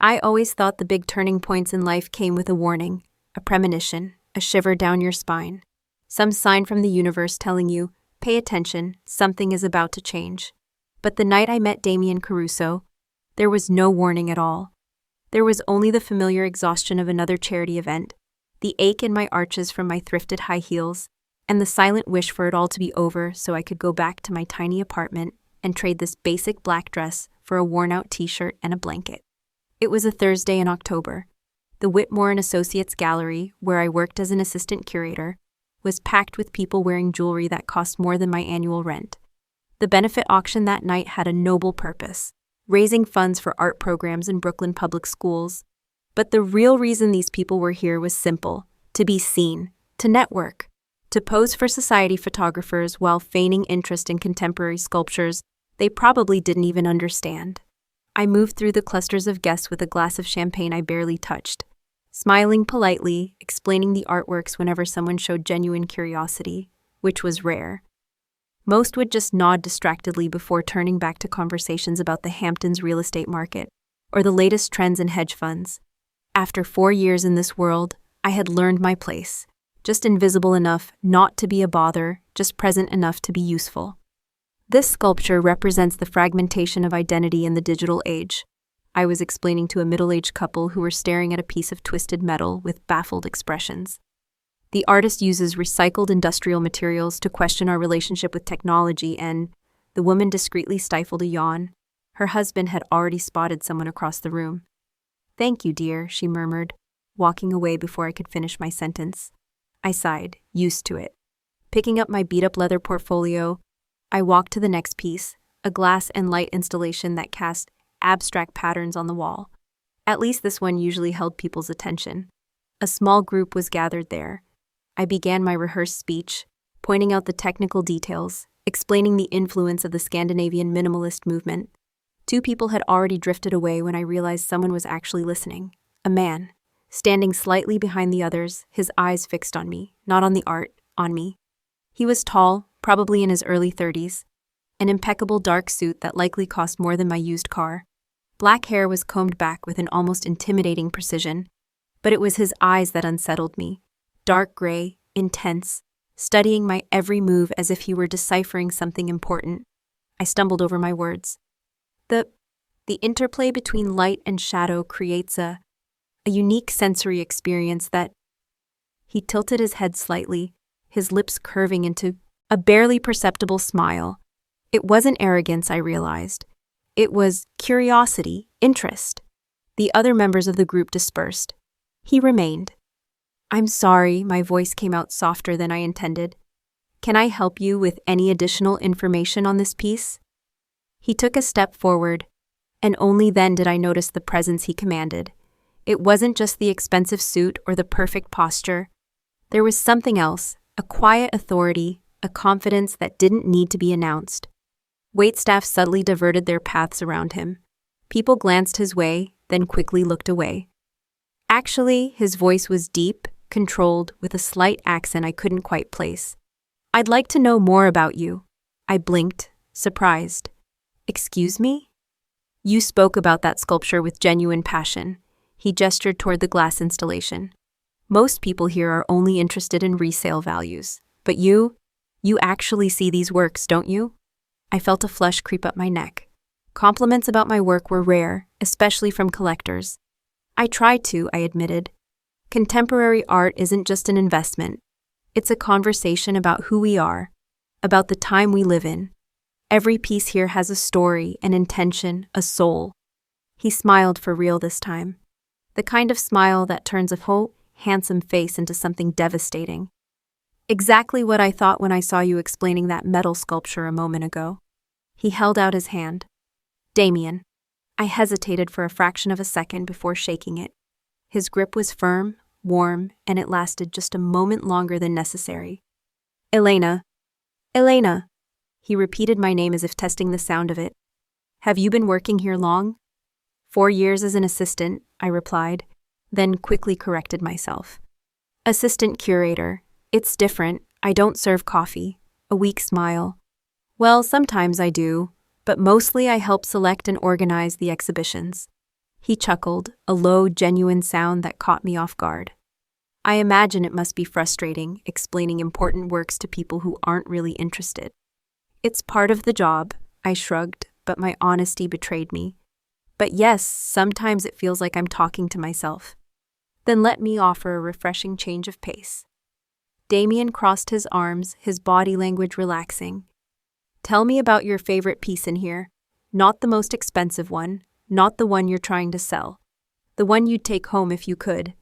I always thought the big turning points in life came with a warning, a premonition, a shiver down your spine. Some sign from the universe telling you, pay attention, something is about to change. But the night I met Damien Caruso, there was no warning at all. There was only the familiar exhaustion of another charity event, the ache in my arches from my thrifted high heels, and the silent wish for it all to be over so I could go back to my tiny apartment and trade this basic black dress for a worn-out t-shirt and a blanket. It was a Thursday in October. The Whitmore & Associates gallery, where I worked as an assistant curator, was packed with people wearing jewelry that cost more than my annual rent. The benefit auction that night had a noble purpose, raising funds for art programs in Brooklyn public schools. But the real reason these people were here was simple: to be seen, to network, to pose for society photographers while feigning interest in contemporary sculptures they probably didn't even understand. I moved through the clusters of guests with a glass of champagne I barely touched, smiling politely, explaining the artworks whenever someone showed genuine curiosity, which was rare. Most would just nod distractedly before turning back to conversations about the Hamptons real estate market or the latest trends in hedge funds. After 4 years in this world, I had learned my place, just invisible enough not to be a bother, just present enough to be useful. This sculpture represents the fragmentation of identity in the digital age, I was explaining to a middle-aged couple who were staring at a piece of twisted metal with baffled expressions. The artist uses recycled industrial materials to question our relationship with technology, and the woman discreetly stifled a yawn. Her husband had already spotted someone across the room. "Thank you, dear," she murmured, walking away before I could finish my sentence. I sighed, used to it. Picking up my beat-up leather portfolio, I walked to the next piece, a glass and light installation that cast abstract patterns on the wall. At least this one usually held people's attention. A small group was gathered there. I began my rehearsed speech, pointing out the technical details, explaining the influence of the Scandinavian minimalist movement. 2 people had already drifted away when I realized someone was actually listening. A man, standing slightly behind the others, his eyes fixed on me, not on the art, on me. He was tall, probably in his early 30s, an impeccable dark suit that likely cost more than my used car. Black hair was combed back with an almost intimidating precision, but it was his eyes that unsettled me. Dark gray, intense, studying my every move as if he were deciphering something important. I stumbled over my words. The interplay between light and shadow creates a unique sensory experience that... He tilted his head slightly, his lips curving into a barely perceptible smile. It wasn't arrogance, I realized. It was curiosity, interest. The other members of the group dispersed. He remained. "I'm sorry," my voice came out softer than I intended. "Can I help you with any additional information on this piece?" He took a step forward, and only then did I notice the presence he commanded. It wasn't just the expensive suit or the perfect posture. There was something else, a quiet authority, a confidence that didn't need to be announced. Waitstaff subtly diverted their paths around him. People glanced his way, then quickly looked away. Actually, his voice was deep, controlled, with a slight accent I couldn't quite place. "I'd like to know more about you." I blinked, surprised. "Excuse me?" "You spoke about that sculpture with genuine passion." He gestured toward the glass installation. "Most people here are only interested in resale values. But you actually see these works, don't you?" I felt a flush creep up my neck. Compliments about my work were rare, especially from collectors. "I try to," I admitted. "Contemporary art isn't just an investment. It's a conversation about who we are, about the time we live in. Every piece here has a story, an intention, a soul." He smiled for real this time. The kind of smile that turns a whole, handsome face into something devastating. "Exactly what I thought when I saw you explaining that metal sculpture a moment ago." He held out his hand. "Damien." I hesitated for a fraction of a second before shaking it. His grip was firm, warm, and it lasted just a moment longer than necessary. "Elena." "Elena." He repeated my name as if testing the sound of it. "Have you been working here long?" 4 years as an assistant, I replied, then quickly corrected myself. "Assistant curator. It's different. I don't serve coffee." A weak smile. "Well, sometimes I do, but mostly I help select and organize the exhibitions." He chuckled, a low, genuine sound that caught me off guard. I imagine it must be frustrating explaining important works to people who aren't really interested. It's part of the job, I shrugged, but my honesty betrayed me. But yes, sometimes it feels like I'm talking to myself. Then let me offer a refreshing change of pace. Damien crossed his arms, his body language relaxing. Tell me about your favorite piece in here. Not the most expensive one, not the one you're trying to sell. The one you'd take home if you could.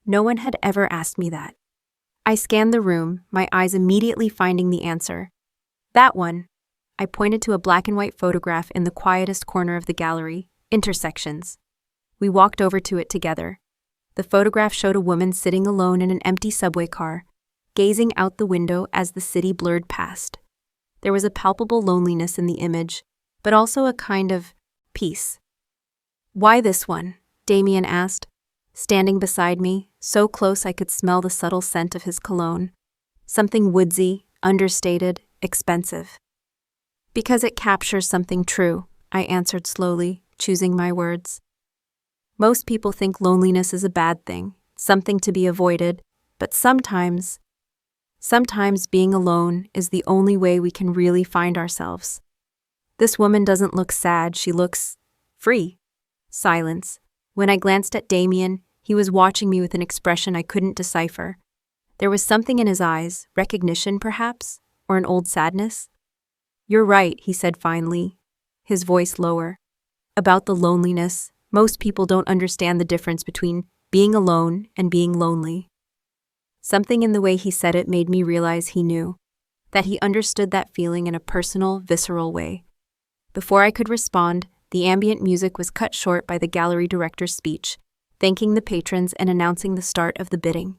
No one had ever asked me that. I scanned the room, my eyes immediately finding the answer. That one. I pointed to a black and white photograph in the quietest corner of the gallery, Intersections. We walked over to it together. The photograph showed a woman sitting alone in an empty subway car, gazing out the window as the city blurred past. There was a palpable loneliness in the image, but also a kind of peace. Why this one? Damien asked, standing beside me, so close I could smell the subtle scent of his cologne. Something woodsy, understated, expensive. Because it captures something true, I answered slowly, choosing my words. Most people think loneliness is a bad thing, something to be avoided, but sometimes being alone is the only way we can really find ourselves. This woman doesn't look sad, she looks free. Silence. When I glanced at Damien, he was watching me with an expression I couldn't decipher. There was something in his eyes, recognition perhaps, or an old sadness. You're right, he said finally, his voice lower. About the loneliness, most people don't understand the difference between being alone and being lonely. Something in the way he said it made me realize he knew, that he understood that feeling in a personal, visceral way. Before I could respond, the ambient music was cut short by the gallery director's speech, thanking the patrons and announcing the start of the bidding.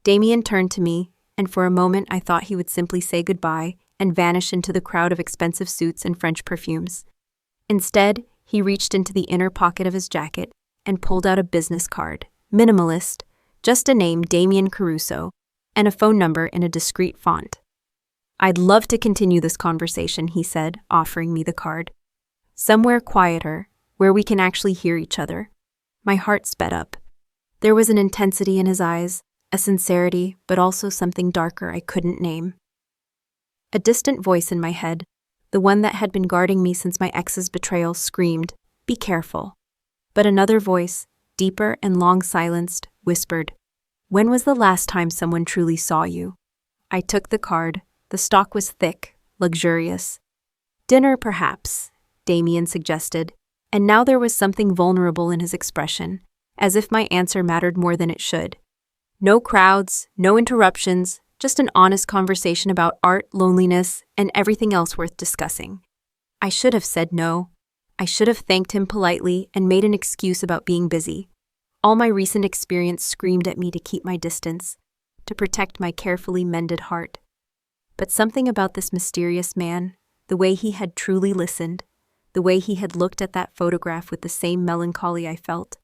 Damien turned to me, and for a moment I thought he would simply say goodbye and vanish into the crowd of expensive suits and French perfumes. Instead, he reached into the inner pocket of his jacket and pulled out a business card, minimalist, just a name, Damien Caruso, and a phone number in a discreet font. I'd love to continue this conversation, he said, offering me the card. Somewhere quieter, where we can actually hear each other. My heart sped up. There was an intensity in his eyes, a sincerity, but also something darker I couldn't name. A distant voice in my head, the one that had been guarding me since my ex's betrayal, screamed, "Be careful." But another voice, deeper and long silenced, whispered, "When was the last time someone truly saw you?" I took the card. The stock was thick, luxurious. Dinner, perhaps, Damien suggested, and now there was something vulnerable in his expression, as if my answer mattered more than it should. No crowds, no interruptions, just an honest conversation about art, loneliness, and everything else worth discussing. I should have said no. I should have thanked him politely and made an excuse about being busy. All my recent experience screamed at me to keep my distance, to protect my carefully mended heart. But something about this mysterious man, the way he had truly listened, the way he had looked at that photograph with the same melancholy I felt,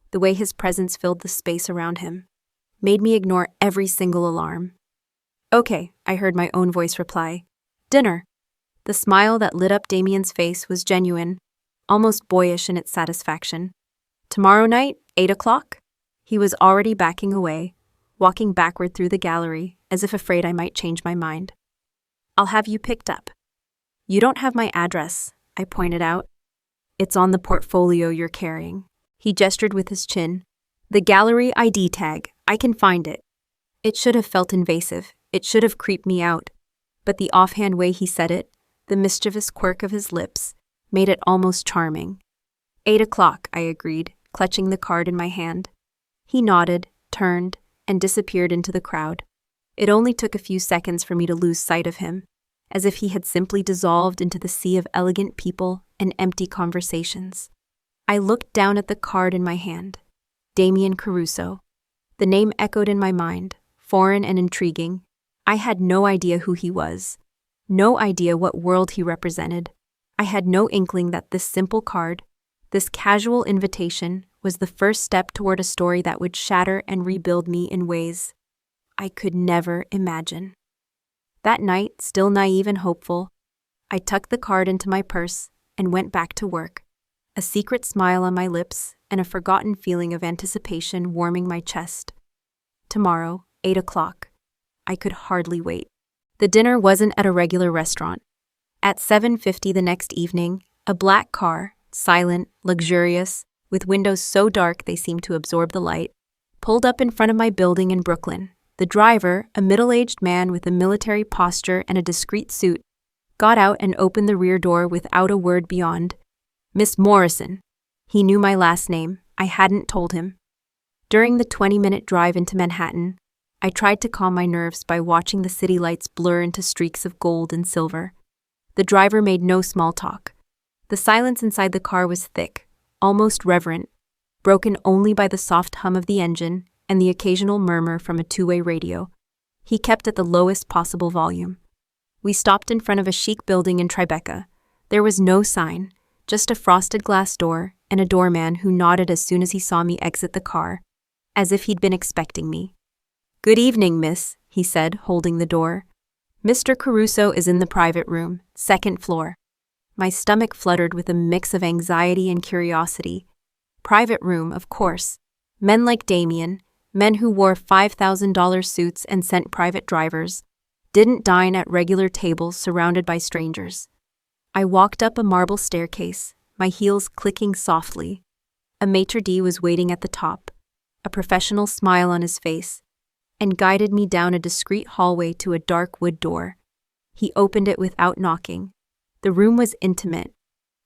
the way his presence filled the space around him, made me ignore every single alarm. "Okay," I heard my own voice reply. "Dinner." The smile that lit up Damien's face was genuine, almost boyish in its satisfaction. "Tomorrow night, 8 o'clock?" He was already backing away, walking backward through the gallery, as if afraid I might change my mind. "I'll have you picked up." "You don't have my address," I pointed out. "It's on the portfolio you're carrying." He gestured with his chin. "The gallery ID tag. I can find it." It should have felt invasive. It should have creeped me out. But the offhand way he said it, the mischievous quirk of his lips, made it almost charming. 8 o'clock, I agreed, clutching the card in my hand. He nodded, turned, and disappeared into the crowd. It only took a few seconds for me to lose sight of him, as if he had simply dissolved into the sea of elegant people and empty conversations. I looked down at the card in my hand. Damien Caruso. The name echoed in my mind, foreign and intriguing. I had no idea who he was, no idea what world he represented. I had no inkling that this simple card, this casual invitation, was the first step toward a story that would shatter and rebuild me in ways I could never imagine. That night, still naive and hopeful, I tucked the card into my purse and went back to work. a secret smile on my lips and a forgotten feeling of anticipation warming my chest. Tomorrow, 8 o'clock. I could hardly wait. The dinner wasn't at a regular restaurant. At 7:50 the next evening, a black car, silent, luxurious, with windows so dark they seemed to absorb the light, pulled up in front of my building in Brooklyn. The driver, a middle-aged man with a military posture and a discreet suit, got out and opened the rear door without a word beyond. "Miss Morrison." He knew my last name. I hadn't told him. During the 20-minute drive into Manhattan, I tried to calm my nerves by watching the city lights blur into streaks of gold and silver. The driver made no small talk. The silence inside the car was thick, almost reverent, broken only by the soft hum of the engine and the occasional murmur from a two-way radio. He kept at the lowest possible volume. We stopped in front of a chic building in Tribeca. There was no sign, just a frosted glass door and a doorman who nodded as soon as he saw me exit the car, as if he'd been expecting me. "Good evening, miss," he said, holding the door. "Mr. Caruso is in the private room, second floor." My stomach fluttered with a mix of anxiety and curiosity. Private room, of course. Men like Damen, men who wore $5,000 suits and sent private drivers, didn't dine at regular tables surrounded by strangers. I walked up a marble staircase, my heels clicking softly. A maitre d' was waiting at the top, a professional smile on his face, and guided me down a discreet hallway to a dark wood door. He opened it without knocking. The room was intimate.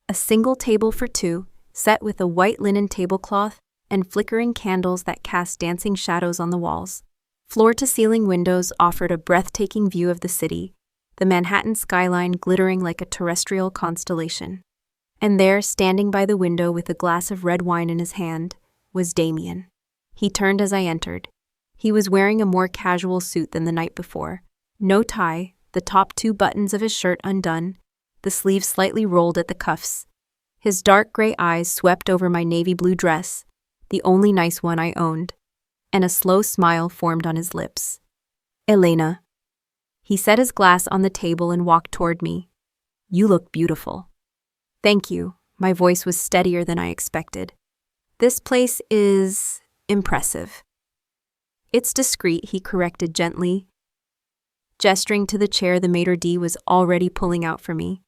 A single table for two, set with a white linen tablecloth and flickering candles that cast dancing shadows on the walls. Floor-to-ceiling windows offered a breathtaking view of the city, the Manhattan skyline glittering like a terrestrial constellation. And there, standing by the window with a glass of red wine in his hand, was Damen. He turned as I entered. He was wearing a more casual suit than the night before. No tie, the top two buttons of his shirt undone, the sleeves slightly rolled at the cuffs. His dark gray eyes swept over my navy blue dress, the only nice one I owned, and a slow smile formed on his lips. "Elena." He set his glass on the table and walked toward me. "You look beautiful." "Thank you." My voice was steadier than I expected. "This place is impressive." "It's discreet," he corrected gently, gesturing to the chair the maitre d' was already pulling out for me.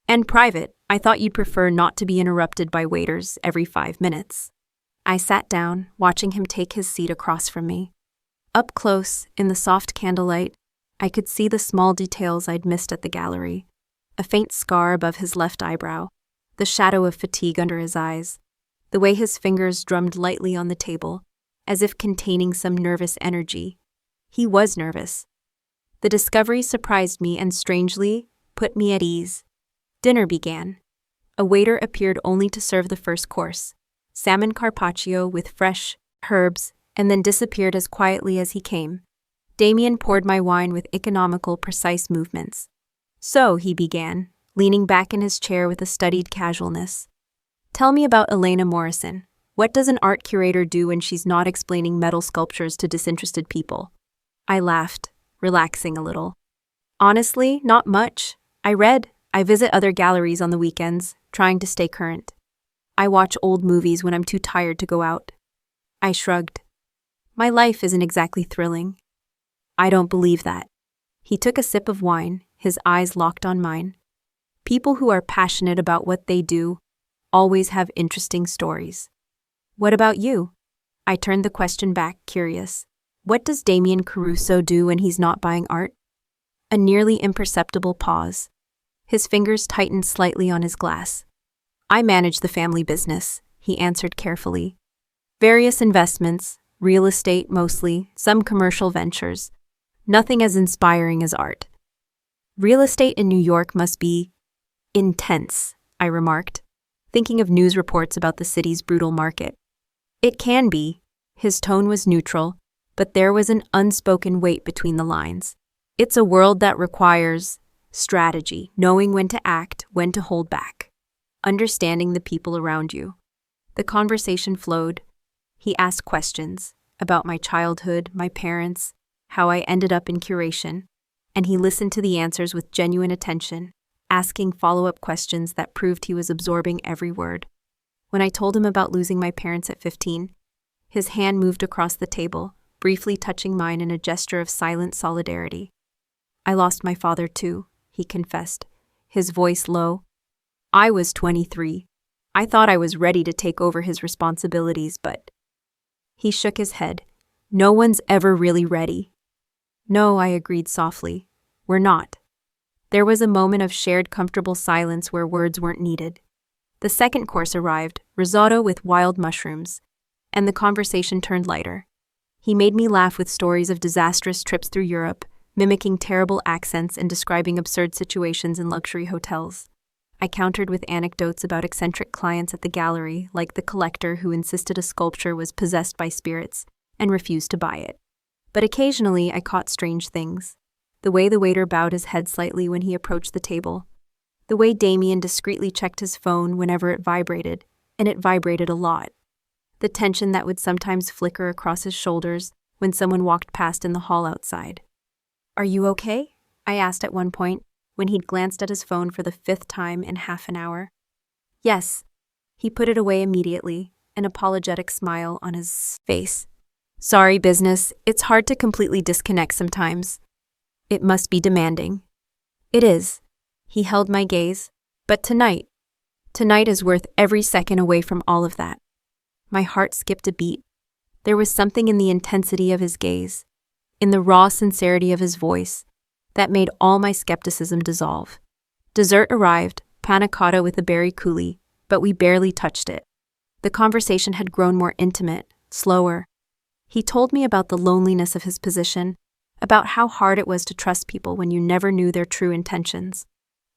"And private. I thought you'd prefer not to be interrupted by waiters every 5 minutes." I sat down, watching him take his seat across from me. Up close, in the soft candlelight, I could see the small details I'd missed at the gallery. A faint scar above his left eyebrow, the shadow of fatigue under his eyes, the way his fingers drummed lightly on the table, as if containing some nervous energy. He was nervous. The discovery surprised me and, strangely, put me at ease. Dinner began. A waiter appeared only to serve the first course, salmon carpaccio with fresh herbs, and then disappeared as quietly as he came. Damen poured my wine with economical, precise movements. "So," he began, leaning back in his chair with a studied casualness, "tell me about Elena Morrison. What does an art curator do when she's not explaining metal sculptures to disinterested people?" I laughed, relaxing a little. "Honestly, not much. I visit other galleries on the weekends, trying to stay current. I watch old movies when I'm too tired to go out." I shrugged. "My life isn't exactly thrilling." "I don't believe that." He took a sip of wine, his eyes locked on mine. "People who are passionate about what they do always have interesting stories." "What about you?" I turned the question back, curious. "What does Damen Caruso do when he's not buying art?" A nearly imperceptible pause. His fingers tightened slightly on his glass. "I manage the family business," he answered carefully. "Various investments, real estate mostly, some commercial ventures. Nothing as inspiring as art." "Real estate in New York must be intense," I remarked, thinking of news reports about the city's brutal market. "It can be." His tone was neutral, but there was an unspoken weight between the lines. "It's a world that requires strategy, knowing when to act, when to hold back, understanding the people around you." The conversation flowed. He asked questions about my childhood, my parents, how I ended up in curation, and he listened to the answers with genuine attention, asking follow-up questions that proved he was absorbing every word. When I told him about losing my parents at 15, his hand moved across the table, briefly touching mine in a gesture of silent solidarity. I lost my father too, he confessed, his voice low. I was 23. I thought I was ready to take over his responsibilities, but... He shook his head. No one's ever really ready. No, I agreed softly. We're not. There was a moment of shared comfortable silence where words weren't needed. The second course arrived, risotto with wild mushrooms, and the conversation turned lighter. He made me laugh with stories of disastrous trips through Europe, mimicking terrible accents and describing absurd situations in luxury hotels. I countered with anecdotes about eccentric clients at the gallery, like the collector who insisted a sculpture was possessed by spirits and refused to buy it. But occasionally I caught strange things. The way the waiter bowed his head slightly when he approached the table. The way Damien discreetly checked his phone whenever it vibrated, and it vibrated a lot. The tension that would sometimes flicker across his shoulders when someone walked past in the hall outside. "Are you okay?" I asked at one point, when he'd glanced at his phone for the 5th time in half an hour. "Yes." He put it away immediately, an apologetic smile on his face. "Sorry, business. It's hard to completely disconnect sometimes. It must be demanding." "It is." He held my gaze. "But tonight is worth every second away from all of that." My heart skipped a beat. There was something in the intensity of his gaze, in the raw sincerity of his voice, that made all my skepticism dissolve. Dessert arrived, panna cotta with a berry coulis, but we barely touched it. The conversation had grown more intimate, slower. He told me about the loneliness of his position, about how hard it was to trust people when you never knew their true intentions.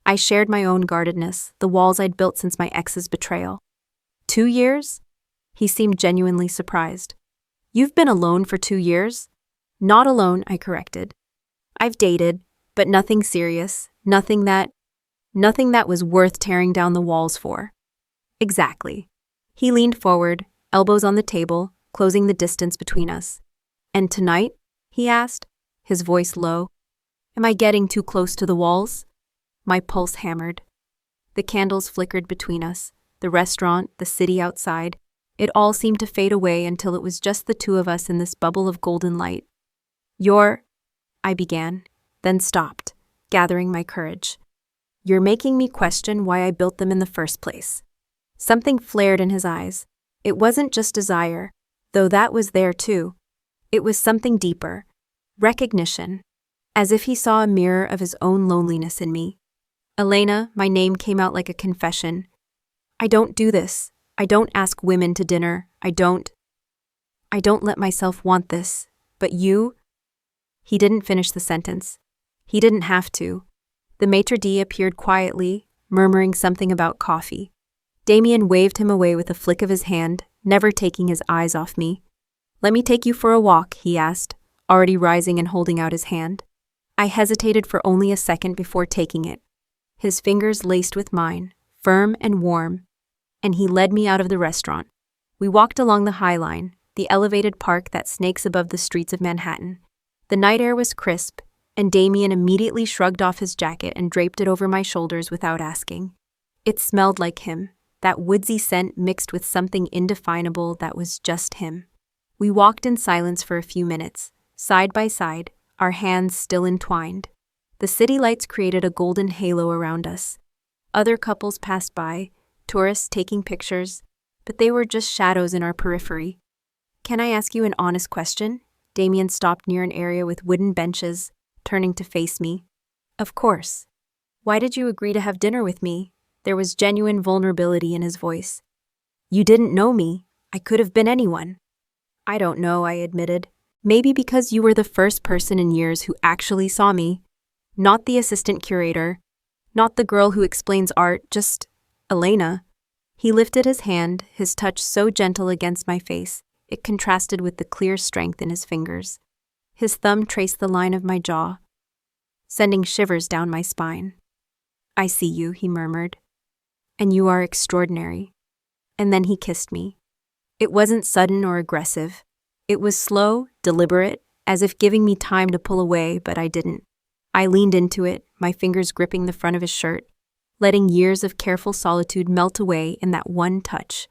I shared my own guardedness, the walls I'd built since my ex's betrayal. 2 years? He seemed genuinely surprised. "You've been alone for 2 years?" "Not alone," I corrected. "I've dated, but nothing serious, nothing that was worth tearing down the walls for." "Exactly." He leaned forward, elbows on the table, closing the distance between us. "And tonight?" he asked, his voice low. "Am I getting too close to the walls?" My pulse hammered. The candles flickered between us, the restaurant, the city outside. It all seemed to fade away until it was just the two of us in this bubble of golden light. I began, then stopped, gathering my courage. "You're making me question why I built them in the first place." Something flared in his eyes. It wasn't just desire, though that was there too. It was something deeper. Recognition. As if he saw a mirror of his own loneliness in me. "Elena," my name came out like a confession. "I don't do this. I don't ask women to dinner. I don't let myself want this. But you..." He didn't finish the sentence. He didn't have to. The maitre d' appeared quietly, murmuring something about coffee. Damien waved him away with a flick of his hand, never taking his eyes off me. "Let me take you for a walk," he asked, already rising and holding out his hand. I hesitated for only a second before taking it. His fingers laced with mine, firm and warm, and he led me out of the restaurant. We walked along the High Line, the elevated park that snakes above the streets of Manhattan. The night air was crisp, and Damien immediately shrugged off his jacket and draped it over my shoulders without asking. It smelled like him, that woodsy scent mixed with something indefinable that was just him. We walked in silence for a few minutes, side by side, our hands still entwined. The city lights created a golden halo around us. Other couples passed by, tourists taking pictures, but they were just shadows in our periphery. "Can I ask you an honest question?" Damien stopped near an area with wooden benches, turning to face me. "Of course." "Why did you agree to have dinner with me?" There was genuine vulnerability in his voice. "You didn't know me. I could have been anyone." "I don't know," I admitted. "Maybe because you were the first person in years who actually saw me. Not the assistant curator. Not the girl who explains art, just Elena." He lifted his hand, his touch so gentle against my face, it contrasted with the clear strength in his fingers. His thumb traced the line of my jaw, sending shivers down my spine. "I see you," he murmured. "And you are extraordinary." And then he kissed me. It wasn't sudden or aggressive. It was slow, deliberate, as if giving me time to pull away, but I didn't. I leaned into it, my fingers gripping the front of his shirt, letting years of careful solitude melt away in that one touch.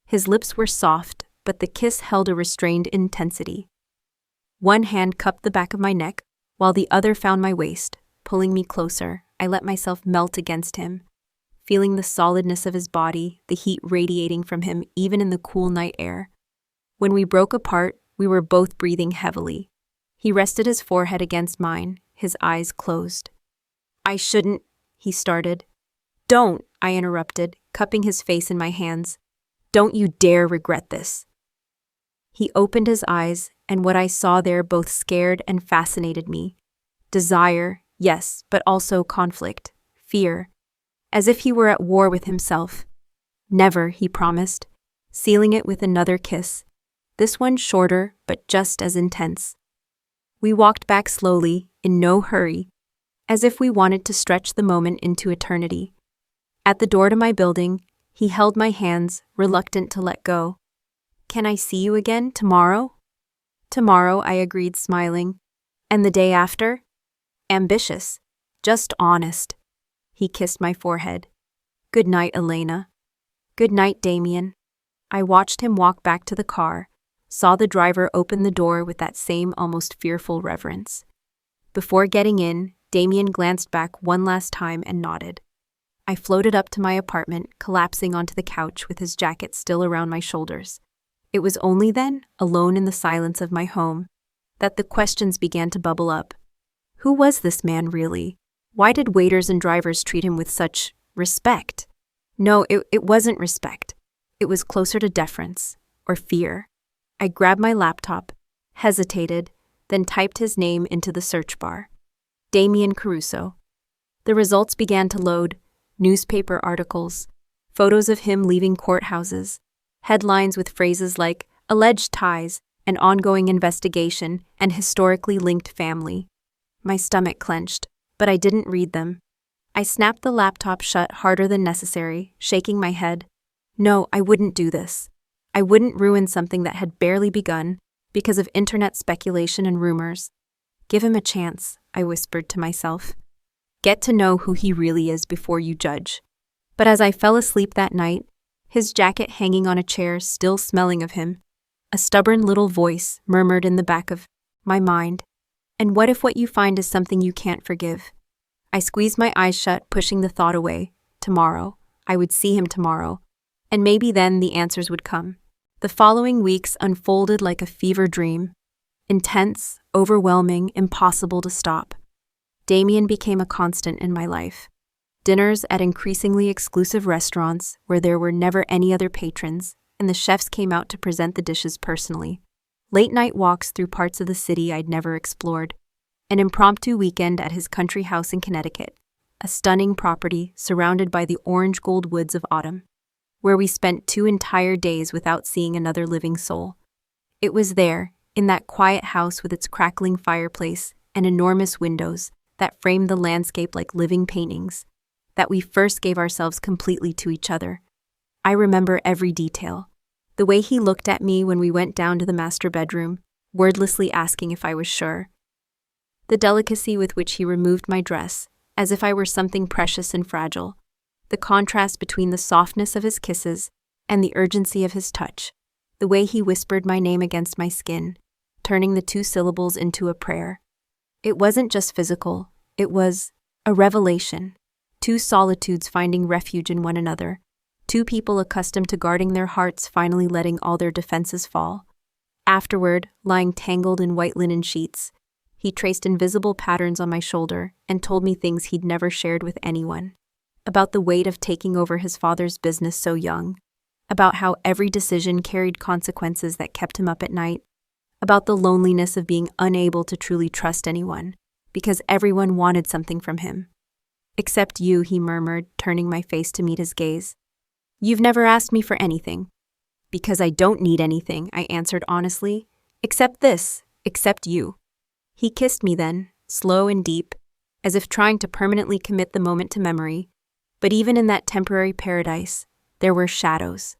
His lips were soft, but the kiss held a restrained intensity. One hand cupped the back of my neck, while the other found my waist, pulling me closer. I let myself melt against him, feeling the solidness of his body, the heat radiating from him even in the cool night air. When we broke apart, we were both breathing heavily. He rested his forehead against mine, his eyes closed. "I shouldn't," he started. "Don't," I interrupted, cupping his face in my hands. "Don't you dare regret this." He opened his eyes, and what I saw there both scared and fascinated me. Desire, yes, but also conflict, fear, as if he were at war with himself. "Never," he promised, sealing it with another kiss, this one shorter but just as intense. We walked back slowly, in no hurry, as if we wanted to stretch the moment into eternity. At the door to my building, he held my hands, reluctant to let go. "Can I see you again tomorrow?" "Tomorrow," I agreed, smiling. "And the day after?" "Ambitious, just honest." He kissed my forehead. "Good night, Elena." "Good night, Damien." I watched him walk back to the car, saw the driver open the door with that same almost fearful reverence. Before getting in, Damien glanced back one last time and nodded. I floated up to my apartment, collapsing onto the couch with his jacket still around my shoulders. It was only then, alone in the silence of my home, that the questions began to bubble up. Who was this man really? Why did waiters and drivers treat him with such respect? No, it wasn't respect. It was closer to deference, or fear. I grabbed my laptop, hesitated, then typed his name into the search bar. Damien Caruso. The results began to load: newspaper articles, photos of him leaving courthouses, headlines with phrases like alleged ties, an ongoing investigation, and historically linked family. My stomach clenched, but I didn't read them. I snapped the laptop shut harder than necessary, shaking my head. No, I wouldn't do this. I wouldn't ruin something that had barely begun because of internet speculation and rumors. Give him a chance, I whispered to myself. Get to know who he really is before you judge. But as I fell asleep that night, his jacket hanging on a chair still smelling of him, a stubborn little voice murmured in the back of my mind, "And what if what you find is something you can't forgive?" I squeezed my eyes shut, pushing the thought away. Tomorrow. I would see him tomorrow. And maybe then the answers would come. The following weeks unfolded like a fever dream. Intense, overwhelming, impossible to stop. Damien became a constant in my life. Dinners at increasingly exclusive restaurants where there were never any other patrons, and the chefs came out to present the dishes personally. Late-night walks through parts of the city I'd never explored. An impromptu weekend at his country house in Connecticut, a stunning property surrounded by the orange-gold woods of autumn, where we spent 2 entire days without seeing another living soul. It was there, in that quiet house with its crackling fireplace and enormous windows that framed the landscape like living paintings, that we first gave ourselves completely to each other. I remember every detail. The way he looked at me when we went down to the master bedroom, wordlessly asking if I was sure. The delicacy with which he removed my dress, as if I were something precious and fragile. The contrast between the softness of his kisses and the urgency of his touch. The way he whispered my name against my skin, turning the 2 syllables into a prayer. It wasn't just physical, it was a revelation. 2 solitudes finding refuge in one another. 2 people accustomed to guarding their hearts finally letting all their defenses fall. Afterward, lying tangled in white linen sheets, he traced invisible patterns on my shoulder and told me things he'd never shared with anyone. About the weight of taking over his father's business so young. About how every decision carried consequences that kept him up at night. About the loneliness of being unable to truly trust anyone, because everyone wanted something from him. "Except you," he murmured, turning my face to meet his gaze. "You've never asked me for anything." "Because I don't need anything," I answered honestly. "Except this, except you." He kissed me then, slow and deep, as if trying to permanently commit the moment to memory. But even in that temporary paradise, there were shadows.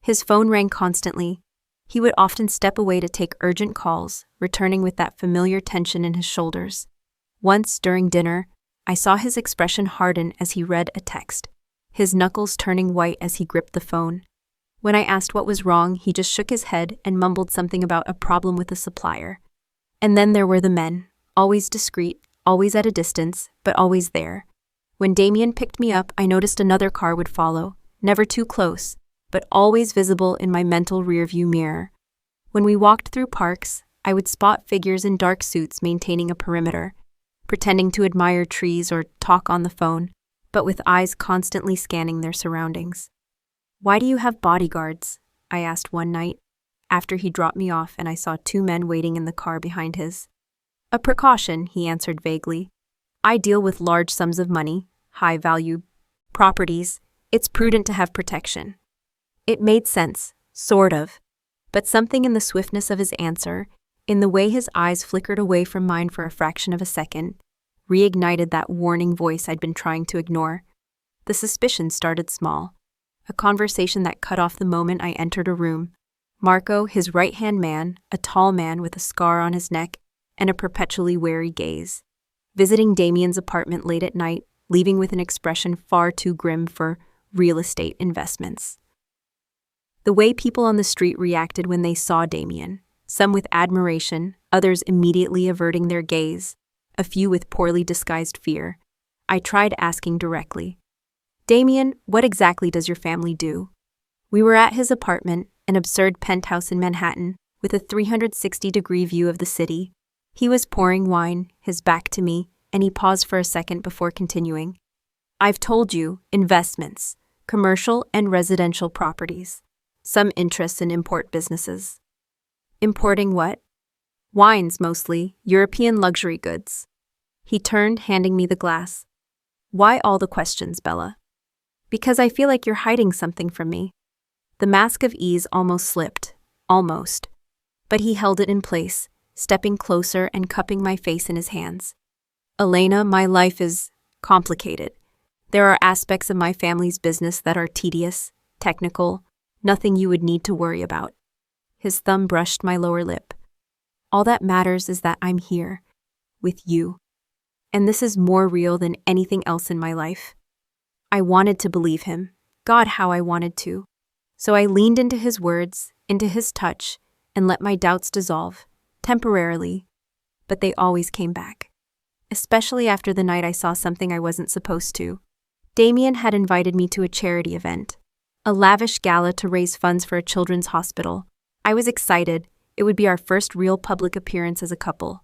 His phone rang constantly. He would often step away to take urgent calls, returning with that familiar tension in his shoulders. Once, during dinner, I saw his expression harden as he read a text, his knuckles turning white as he gripped the phone. When I asked what was wrong, he just shook his head and mumbled something about a problem with a supplier. And then there were the men, always discreet, always at a distance, but always there. When Damien picked me up, I noticed another car would follow, never too close, but always visible in my mental rearview mirror. When we walked through parks, I would spot figures in dark suits maintaining a perimeter, pretending to admire trees or talk on the phone, but with eyes constantly scanning their surroundings. "Why do you have bodyguards?" I asked one night, after he dropped me off and I saw two men waiting in the car behind his. "A precaution," he answered vaguely. "I deal with large sums of money, high-value properties. It's prudent to have protection." It made sense, sort of, but something in the swiftness of his answer, in the way his eyes flickered away from mine for a fraction of a second, reignited that warning voice I'd been trying to ignore. The suspicion started small, a conversation that cut off the moment I entered a room. Marco, his right-hand man, a tall man with a scar on his neck and a perpetually wary gaze, visiting Damien's apartment late at night, leaving with an expression far too grim for real estate investments. The way people on the street reacted when they saw Damien, some with admiration, others immediately averting their gaze, a few with poorly disguised fear. I tried asking directly, "Damien, what exactly does your family do?" We were at his apartment, an absurd penthouse in Manhattan, with a 360-degree view of the city. He was pouring wine, his back to me, and he paused for a second before continuing. "I've told you, investments, commercial and residential properties, some interests in import businesses." "Importing what?" "Wines, mostly, European luxury goods." He turned, handing me the glass. "Why all the questions, Bella?" "Because I feel like you're hiding something from me." The mask of ease almost slipped. Almost. But he held it in place, stepping closer and cupping my face in his hands. "Elena, my life is complicated. There are aspects of my family's business that are tedious, technical, nothing you would need to worry about." His thumb brushed my lower lip. "All that matters is that I'm here, with you. And this is more real than anything else in my life." I wanted to believe him. God, how I wanted to. So I leaned into his words, into his touch, and let my doubts dissolve, temporarily. But they always came back. Especially after the night I saw something I wasn't supposed to. Damien had invited me to a charity event, a lavish gala to raise funds for a children's hospital. I was excited. It would be our first real public appearance as a couple.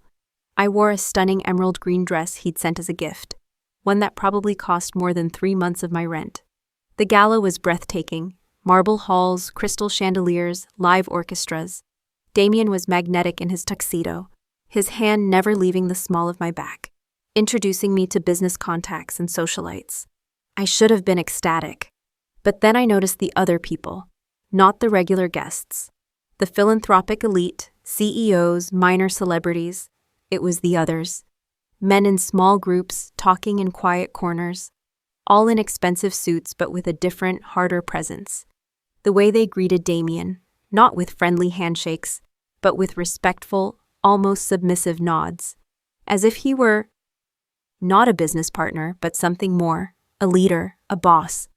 I wore a stunning emerald green dress he'd sent as a gift, one that probably cost more than 3 months of my rent. The gala was breathtaking. Marble halls, crystal chandeliers, live orchestras. Damien was magnetic in his tuxedo, his hand never leaving the small of my back, introducing me to business contacts and socialites. I should have been ecstatic. But then I noticed the other people, not the regular guests. The philanthropic elite, CEOs, minor celebrities. It was the others. Men in small groups, talking in quiet corners. All in expensive suits but with a different, harder presence. The way they greeted Damien, not with friendly handshakes, but with respectful, almost submissive nods, as if he were not a business partner, but something more, a leader, a boss.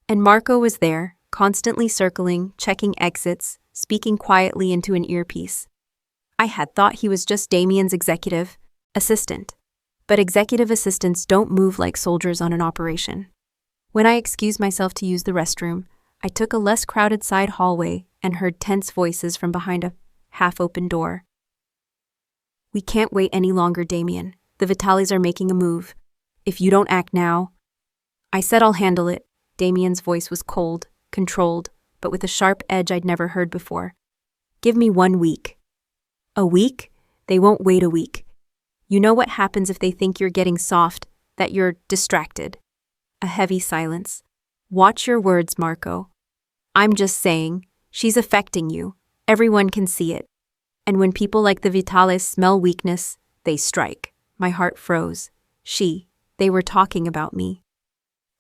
And Marco was there, constantly circling, checking exits, speaking quietly into an earpiece. I had thought he was just Damien's executive assistant, but executive assistants don't move like soldiers on an operation. When I excused myself to use the restroom, I took a less crowded side hallway and heard tense voices from behind a half-open door. "We can't wait any longer, Damien. The Vitalis are making a move. If you don't act now..." I said I'll handle it. Damien's voice was cold, controlled, but with a sharp edge I'd never heard before. "Give me 1 week." "A week? They won't wait a week. You know what happens if they think you're getting soft, that you're distracted." A heavy silence. "Watch your words, Marco. I'm just saying, she's affecting you. Everyone can see it. And when people like the Vitalis smell weakness, they strike." My heart froze. They were talking about me.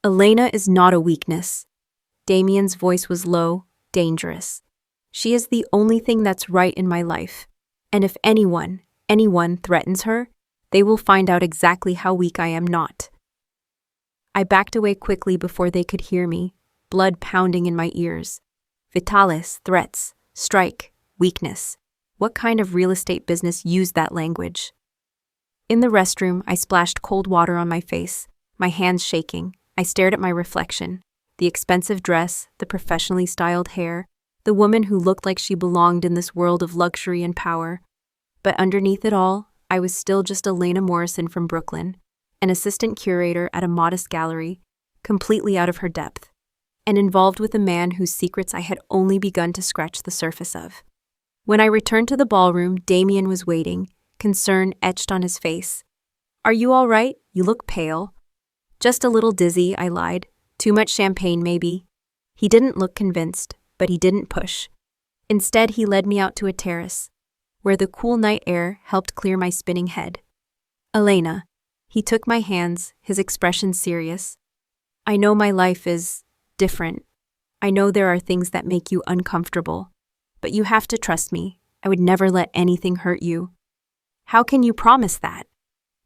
"Elena is not a weakness." Damien's voice was low, dangerous. "She is the only thing that's right in my life. And if anyone threatens her, they will find out exactly how weak I am not." I backed away quickly before they could hear me, blood pounding in my ears. Vitalis, threats, strike, weakness. What kind of real estate business used that language? In the restroom, I splashed cold water on my face, my hands shaking. I stared at my reflection. The expensive dress, the professionally styled hair, the woman who looked like she belonged in this world of luxury and power. But underneath it all, I was still just Elena Morrison from Brooklyn, an assistant curator at a modest gallery, completely out of her depth, and involved with a man whose secrets I had only begun to scratch the surface of. When I returned to the ballroom, Damien was waiting, concern etched on his face. "Are you all right? You look pale." "Just a little dizzy," I lied. "Too much champagne, maybe." He didn't look convinced, but he didn't push. Instead, he led me out to a terrace, where the cool night air helped clear my spinning head. "Elena." He took my hands, his expression serious. "I know my life is different. I know there are things that make you uncomfortable. But you have to trust me. I would never let anything hurt you." "How can you promise that?"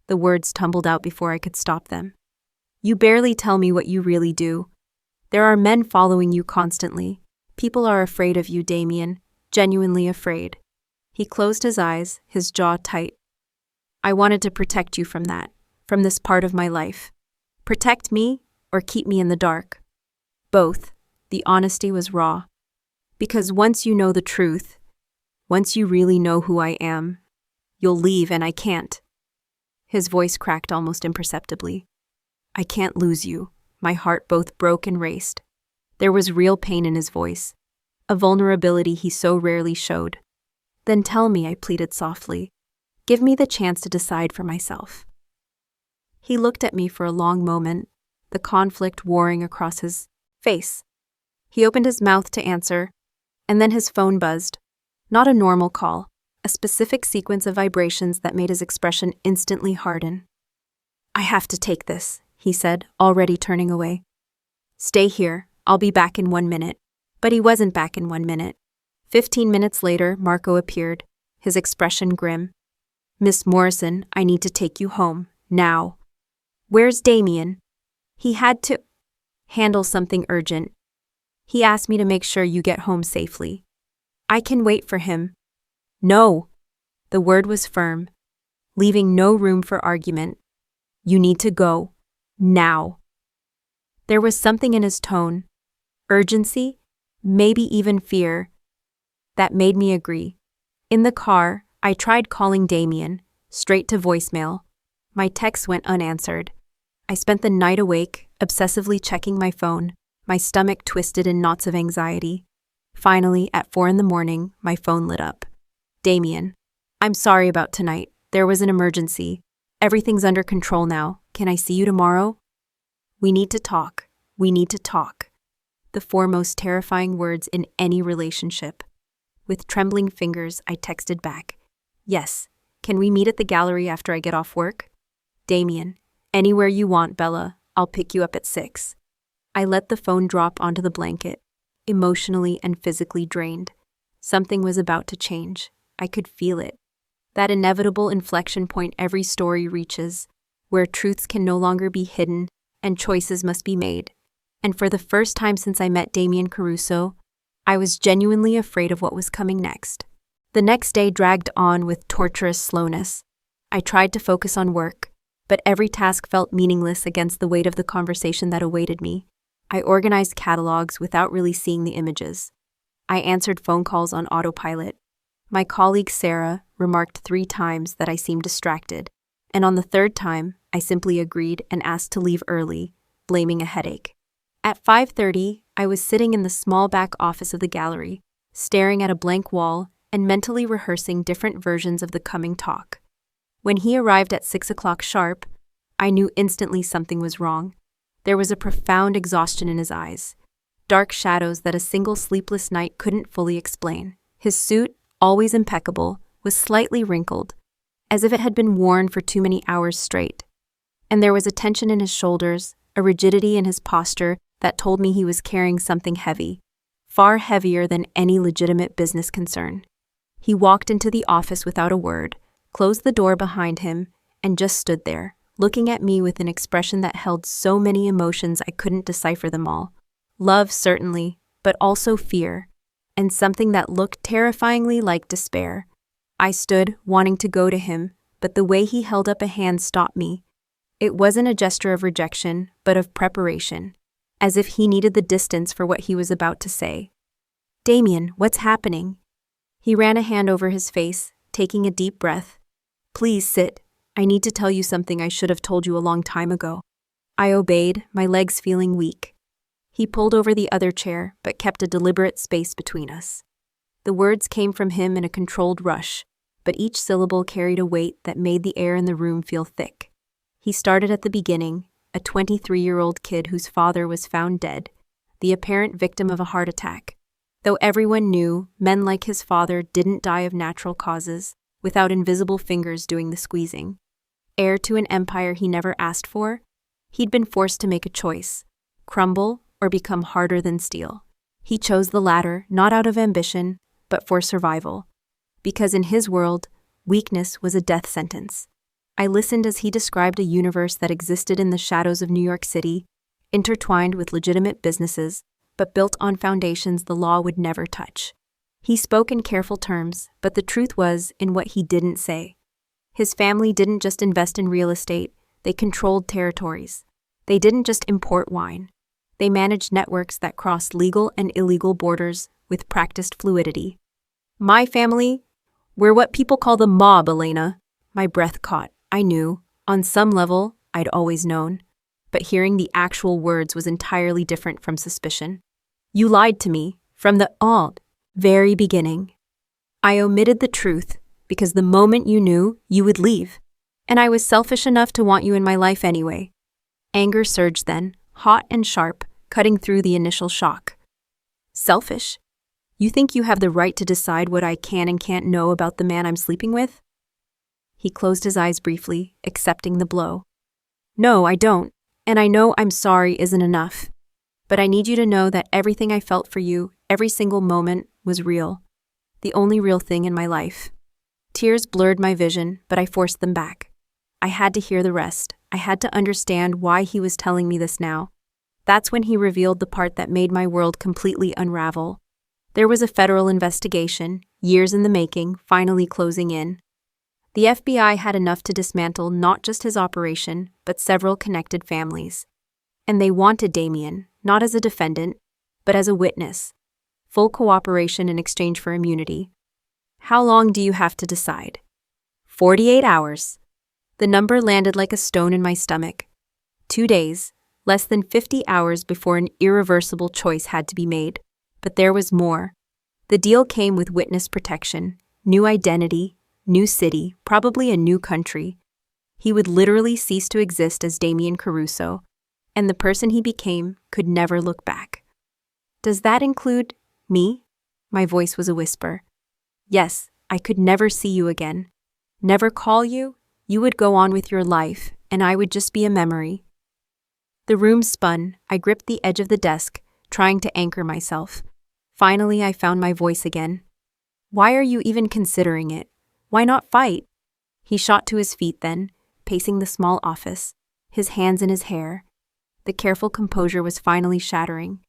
The words tumbled out before I could stop them. "You barely tell me what you really do. There are men following you constantly. People are afraid of you, Damien, genuinely afraid." He closed his eyes, his jaw tight. "I wanted to protect you from that, from this part of my life. Protect me or keep me in the dark." "Both." The honesty was raw. "Because once you know the truth, once you really know who I am, you'll leave and I can't." His voice cracked almost imperceptibly. "I can't lose you." My heart both broke and raced. There was real pain in his voice, a vulnerability he so rarely showed. "Then tell me," I pleaded softly. "Give me the chance to decide for myself." He looked at me for a long moment, the conflict warring across his face. He opened his mouth to answer, and then his phone buzzed. Not a normal call, a specific sequence of vibrations that made his expression instantly harden. "I have to take this," he said, already turning away. "Stay here. I'll be back in 1 minute." But he wasn't back in 1 minute. 15 minutes later, Marco appeared, his expression grim. "Miss Morrison, I need to take you home, now." "Where's Damien?" "He had to handle something urgent. He asked me to make sure you get home safely." "I can wait for him." "No." The word was firm, leaving no room for argument. "You need to go. Now." There was something in his tone, urgency, maybe even fear, that made me agree. In the car, I tried calling Damien, straight to voicemail. My texts went unanswered. I spent the night awake, obsessively checking my phone, my stomach twisted in knots of anxiety. Finally, at 4 a.m, my phone lit up. "Damien, I'm sorry about tonight. There was an emergency. Everything's under control now. Can I see you tomorrow?" "We need to talk. We need to talk." The four most terrifying words in any relationship. With trembling fingers, I texted back. "Yes. Can we meet at the gallery after I get off work?" "Damien, anywhere you want, Bella. I'll pick you up at 6. I let the phone drop onto the blanket, emotionally and physically drained. Something was about to change. I could feel it. That inevitable inflection point every story reaches, where truths can no longer be hidden and choices must be made. And for the first time since I met Damien Caruso, I was genuinely afraid of what was coming next. The next day dragged on with torturous slowness. I tried to focus on work, but every task felt meaningless against the weight of the conversation that awaited me. I organized catalogs without really seeing the images. I answered phone calls on autopilot. My colleague Sarah remarked 3 times that I seemed distracted, and on the 3rd time, I simply agreed and asked to leave early, blaming a headache. At 5:30, I was sitting in the small back office of the gallery, staring at a blank wall and mentally rehearsing different versions of the coming talk. When he arrived at 6 o'clock sharp, I knew instantly something was wrong. There was a profound exhaustion in his eyes, dark shadows that a single sleepless night couldn't fully explain. His suit, always impeccable, was slightly wrinkled, as if it had been worn for too many hours straight. And there was a tension in his shoulders, a rigidity in his posture that told me he was carrying something heavy, far heavier than any legitimate business concern. He walked into the office without a word, closed the door behind him, and just stood there, looking at me with an expression that held so many emotions I couldn't decipher them all. Love, certainly, but also fear. and something that looked terrifyingly like despair. I stood, wanting to go to him, but the way he held up a hand stopped me. It wasn't a gesture of rejection, but of preparation, as if he needed the distance for what he was about to say. "Damien, what's happening?" He ran a hand over his face, taking a deep breath. "Please sit. I need to tell you something I should have told you a long time ago." I obeyed, my legs feeling weak. He pulled over the other chair, but kept a deliberate space between us. The words came from him in a controlled rush, but each syllable carried a weight that made the air in the room feel thick. He started at the beginning, a 23-year-old kid whose father was found dead, the apparent victim of a heart attack. Though everyone knew, men like his father didn't die of natural causes, without invisible fingers doing the squeezing. Heir to an empire he never asked for, he'd been forced to make a choice: crumble or become harder than steel. He chose the latter, not out of ambition, but for survival. Because in his world, weakness was a death sentence. I listened as he described a universe that existed in the shadows of New York City, intertwined with legitimate businesses, but built on foundations the law would never touch. He spoke in careful terms, but the truth was in what he didn't say. His family didn't just invest in real estate, they controlled territories. They didn't just import wine. They managed networks that crossed legal and illegal borders with practiced fluidity. "My family, we're what people call the mob, Elena." My breath caught. I knew. On some level, I'd always known. But hearing the actual words was entirely different from suspicion. "You lied to me, from the very beginning." I omitted the truth, because the moment you knew, you would leave. And I was selfish enough to want you in my life anyway. Anger surged then, hot and sharp, cutting through the initial shock. "Selfish? You think you have the right to decide what I can and can't know about the man I'm sleeping with?" He closed his eyes briefly, accepting the blow. "No, I don't, and I know I'm sorry isn't enough. But I need you to know that everything I felt for you, every single moment, was real. The only real thing in my life." Tears blurred my vision, but I forced them back. I had to hear the rest. I had to understand why he was telling me this now. That's when he revealed the part that made my world completely unravel. There was a federal investigation, years in the making, finally closing in. The FBI had enough to dismantle not just his operation, but several connected families. And they wanted Damien, not as a defendant, but as a witness. Full cooperation in exchange for immunity. "How long do you have to decide?" 48 hours. The number landed like a stone in my stomach. 2 days, less than 50 hours before an irreversible choice had to be made. But there was more. The deal came with witness protection, new identity, new city, probably a new country. He would literally cease to exist as Damien Caruso, and the person he became could never look back. "Does that include me?" My voice was a whisper. "Yes, I could never see you again. Never call you. You would go on with your life, and I would just be a memory." The room spun. I gripped the edge of the desk, trying to anchor myself. Finally, I found my voice again. "Why are you even considering it? Why not fight?" He shot to his feet then, pacing the small office, his hands in his hair. The careful composure was finally shattering.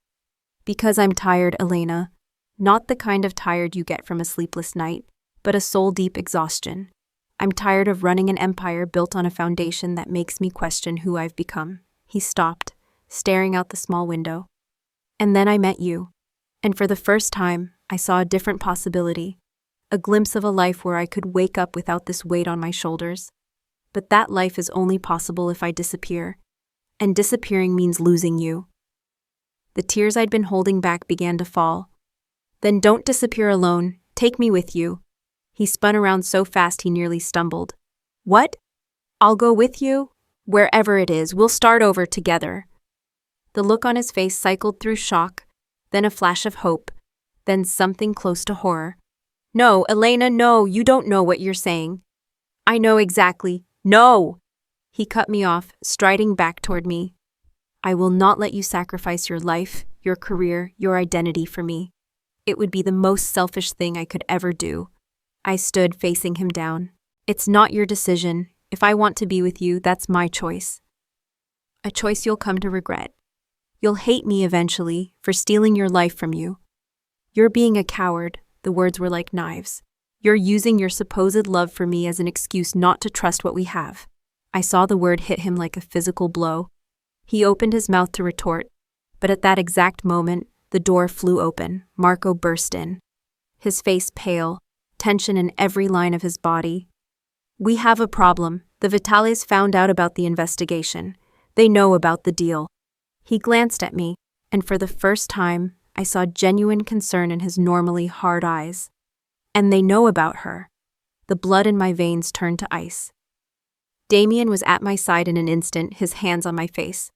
"Because I'm tired, Elena. Not the kind of tired you get from a sleepless night, but a soul-deep exhaustion. I'm tired of running an empire built on a foundation that makes me question who I've become." He stopped, staring out the small window. "And then I met you. And for the first time, I saw a different possibility. A glimpse of a life where I could wake up without this weight on my shoulders. But that life is only possible if I disappear. And disappearing means losing you." The tears I'd been holding back began to fall. "Then don't disappear alone. Take me with you." He spun around so fast he nearly stumbled. "What? I'll go with you? Wherever it is, we'll start over together." The look on his face cycled through shock, then a flash of hope, then something close to horror. "No, Elena, no, you don't know what you're saying." "I know exactly. No!" He cut me off, striding back toward me. "I will not let you sacrifice your life, your career, your identity for me. It would be the most selfish thing I could ever do." I stood facing him down. "It's not your decision. If I want to be with you, that's my choice. A choice you'll come to regret. You'll hate me eventually for stealing your life from you. "You're being a coward," the words were like knives. "You're using your supposed love for me as an excuse not to trust what we have." I saw the word hit him like a physical blow. He opened his mouth to retort, but at that exact moment, the door flew open. Marco burst in. His face pale, tension in every line of his body. "We have a problem. The Vitales found out about the investigation. They know about the deal." He glanced at me, and for the first time, I saw genuine concern in his normally hard eyes. "And they know about her." The blood in my veins turned to ice. Damien was at my side in an instant, his hands on my face.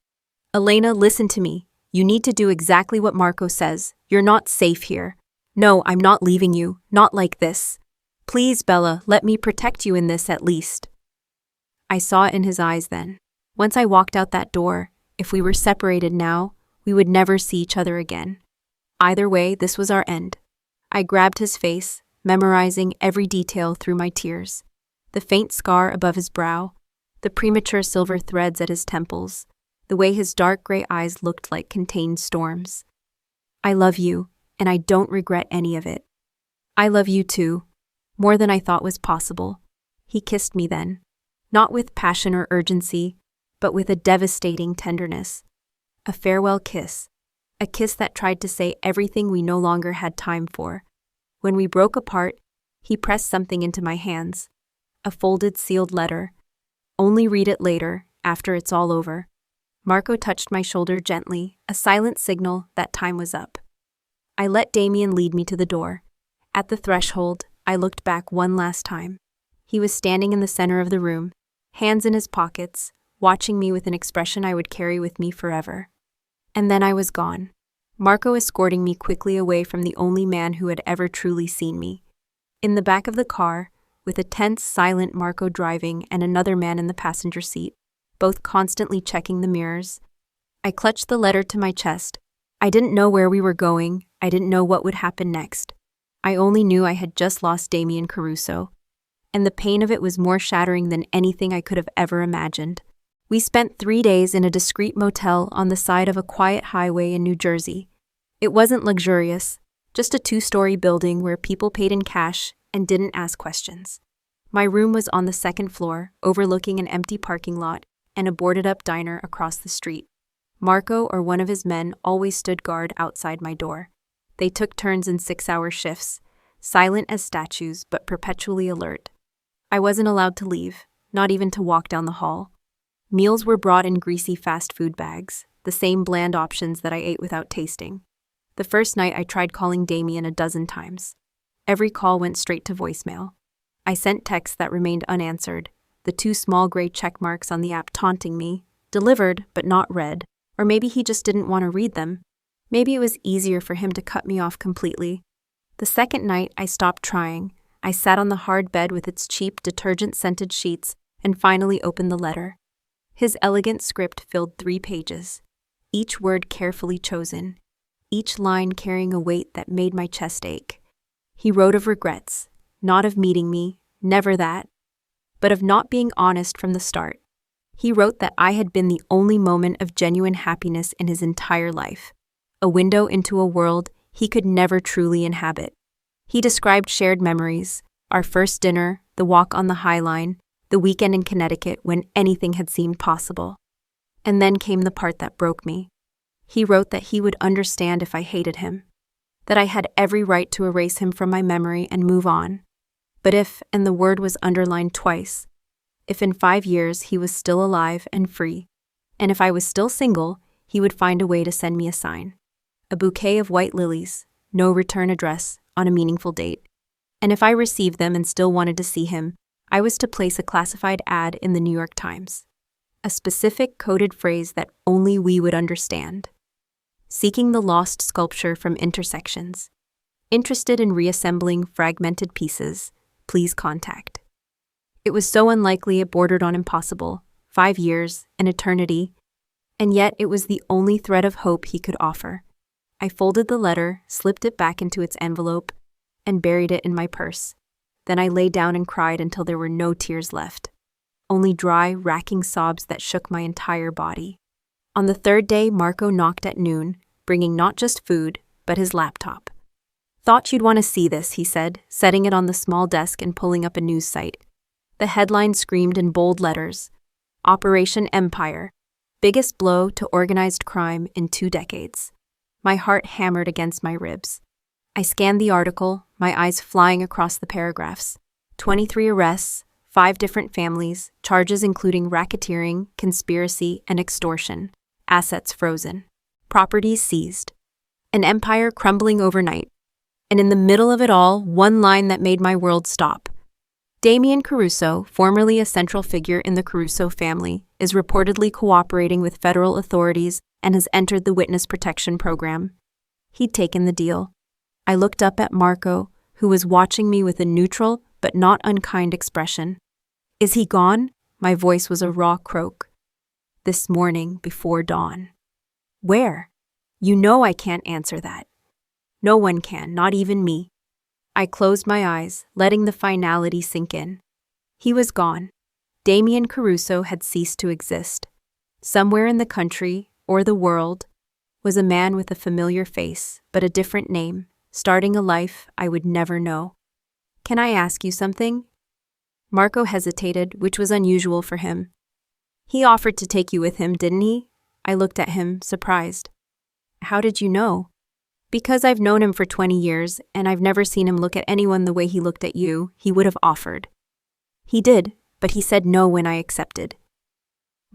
"Elena, listen to me. You need to do exactly what Marco says. You're not safe here. No, I'm not leaving you, not like this. Please, Bella, let me protect you in this at least." I saw it in his eyes then. Once I walked out that door, if we were separated now, we would never see each other again. Either way, this was our end. I grabbed his face, memorizing every detail through my tears. The faint scar above his brow, the premature silver threads at his temples, the way his dark gray eyes looked like contained storms. "I love you, and I don't regret any of it." "I love you too, more than I thought was possible." He kissed me then, not with passion or urgency, but with a devastating tenderness. A farewell kiss, a kiss that tried to say everything we no longer had time for. When we broke apart, he pressed something into my hands, a folded sealed letter. "Only read it later, after it's all over." Marco touched my shoulder gently, a silent signal that time was up. I let Damien lead me to the door. At the threshold, I looked back one last time. He was standing in the center of the room, hands in his pockets, watching me with an expression I would carry with me forever. And then I was gone. Marco escorting me quickly away from the only man who had ever truly seen me. In the back of the car, with a tense, silent Marco driving and another man in the passenger seat, both constantly checking the mirrors, I clutched the letter to my chest. I didn't know where we were going. I didn't know what would happen next. I only knew I had just lost Damien Caruso, and the pain of it was more shattering than anything I could have ever imagined. We spent 3 days in a discreet motel on the side of a quiet highway in New Jersey. It wasn't luxurious, just a 2-story building where people paid in cash and didn't ask questions. My room was on the 2nd floor, overlooking an empty parking lot and a boarded-up diner across the street. Marco or one of his men always stood guard outside my door. They took turns in 6-hour shifts, silent as statues but perpetually alert. I wasn't allowed to leave, not even to walk down the hall. Meals were brought in greasy fast food bags, the same bland options that I ate without tasting. The first night I tried calling Damien a dozen times. Every call went straight to voicemail. I sent texts that remained unanswered, the 2 small gray check marks on the app taunting me, delivered but not read, or maybe he just didn't want to read them. Maybe it was easier for him to cut me off completely. The second night I stopped trying. I sat on the hard bed with its cheap, detergent-scented sheets and finally opened the letter. His elegant script filled 3 pages, each word carefully chosen, each line carrying a weight that made my chest ache. He wrote of regrets, not of meeting me, never that, but of not being honest from the start. He wrote that I had been the only moment of genuine happiness in his entire life, a window into a world he could never truly inhabit. He described shared memories, our first dinner, the walk on the High Line, the weekend in Connecticut when anything had seemed possible. And then came the part that broke me. He wrote that he would understand if I hated him, that I had every right to erase him from my memory and move on. But if, and the word was underlined twice, if in 5 years he was still alive and free, and if I was still single, he would find a way to send me a sign. A bouquet of white lilies, no return address, on a meaningful date. And if I received them and still wanted to see him, I was to place a classified ad in the New York Times. A specific coded phrase that only we would understand. Seeking the lost sculpture from intersections. Interested in reassembling fragmented pieces, please contact. It was so unlikely it bordered on impossible, 5 years, an eternity, and yet it was the only thread of hope he could offer. I folded the letter, slipped it back into its envelope, and buried it in my purse. Then I lay down and cried until there were no tears left, only dry, racking sobs that shook my entire body. On the 3rd day, Marco knocked at noon, bringing not just food, but his laptop. Thought you'd want to see this, he said, setting it on the small desk and pulling up a news site. The headline screamed in bold letters, Operation Empire, biggest blow to organized crime in 2 decades. My heart hammered against my ribs. I scanned the article, my eyes flying across the paragraphs. 23 arrests, 5 different families, charges including racketeering, conspiracy, and extortion, assets frozen, properties seized. An empire crumbling overnight. And in the middle of it all, one line that made my world stop. Damien Caruso, formerly a central figure in the Caruso family, is reportedly cooperating with federal authorities and has entered the witness protection program. He'd taken the deal. I looked up at Marco, who was watching me with a neutral but not unkind expression. Is he gone? My voice was a raw croak. This morning, before dawn. Where? You know I can't answer that. No one can, not even me. I closed my eyes, letting the finality sink in. He was gone. Damien Caruso had ceased to exist. Somewhere in the country, or the world, was a man with a familiar face, but a different name, starting a life I would never know. Can I ask you something? Marco hesitated, which was unusual for him. He offered to take you with him, didn't he? I looked at him, surprised. How did you know? Because I've known him for 20 years, and I've never seen him look at anyone the way he looked at you, he would have offered. He did, but he said no when I accepted.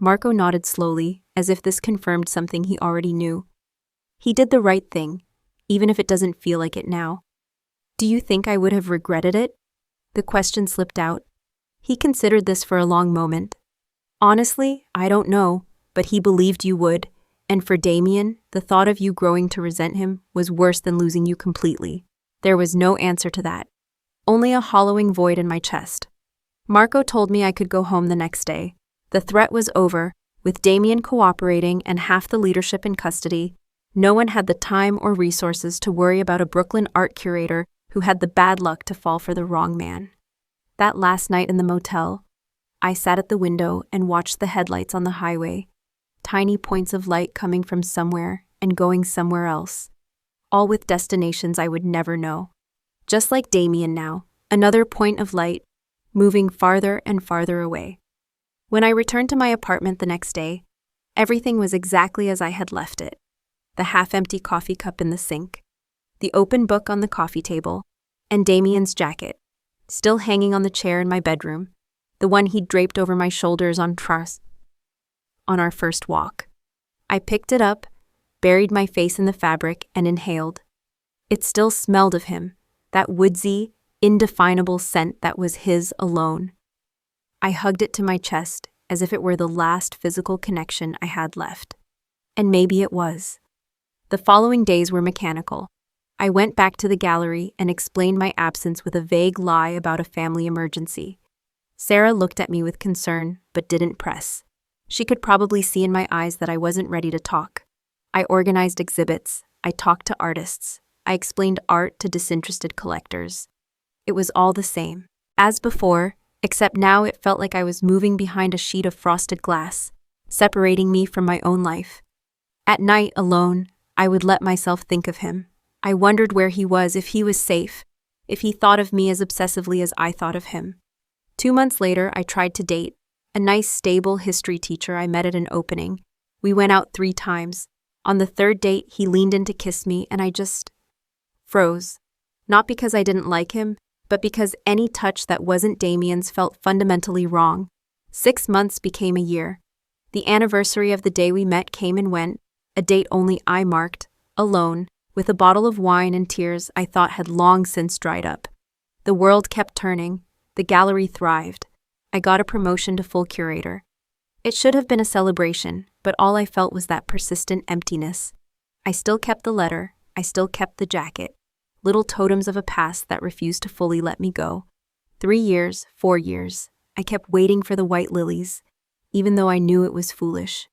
Marco nodded slowly, as if this confirmed something he already knew. He did the right thing, even if it doesn't feel like it now. Do you think I would have regretted it? The question slipped out. He considered this for a long moment. Honestly, I don't know, but he believed you would. And for Damien, the thought of you growing to resent him was worse than losing you completely. There was no answer to that. Only a hollowing void in my chest. Marco told me I could go home the next day. The threat was over. With Damien cooperating and half the leadership in custody, no one had the time or resources to worry about a Brooklyn art curator who had the bad luck to fall for the wrong man. That last night in the motel, I sat at the window and watched the headlights on the highway. Tiny points of light coming from somewhere and going somewhere else, all with destinations I would never know. Just like Damien now, another point of light, moving farther and farther away. When I returned to my apartment the next day, everything was exactly as I had left it. The half-empty coffee cup in the sink, the open book on the coffee table, and Damien's jacket, still hanging on the chair in my bedroom, the one he'd draped over my shoulders on our first walk. I picked it up, buried my face in the fabric, and inhaled. It still smelled of him, that woodsy, indefinable scent that was his alone. I hugged it to my chest as if it were the last physical connection I had left. And maybe it was. The following days were mechanical. I went back to the gallery and explained my absence with a vague lie about a family emergency. Sarah looked at me with concern, but didn't press. She could probably see in my eyes that I wasn't ready to talk. I organized exhibits. I talked to artists. I explained art to disinterested collectors. It was all the same. As before, except now it felt like I was moving behind a sheet of frosted glass, separating me from my own life. At night, alone, I would let myself think of him. I wondered where he was, if he was safe, if he thought of me as obsessively as I thought of him. 2 months later, I tried to date. A nice, stable history teacher I met at an opening. We went out 3 times. On the 3rd date, he leaned in to kiss me, and I just froze. Not because I didn't like him, but because any touch that wasn't Damien's felt fundamentally wrong. 6 months became a year. The anniversary of the day we met came and went, a date only I marked, alone, with a bottle of wine and tears I thought had long since dried up. The world kept turning. The gallery thrived. I got a promotion to full curator. It should have been a celebration, but all I felt was that persistent emptiness. I still kept the letter, I still kept the jacket, little totems of a past that refused to fully let me go. 3 years, 4 years, I kept waiting for the white lilies, even though I knew it was foolish.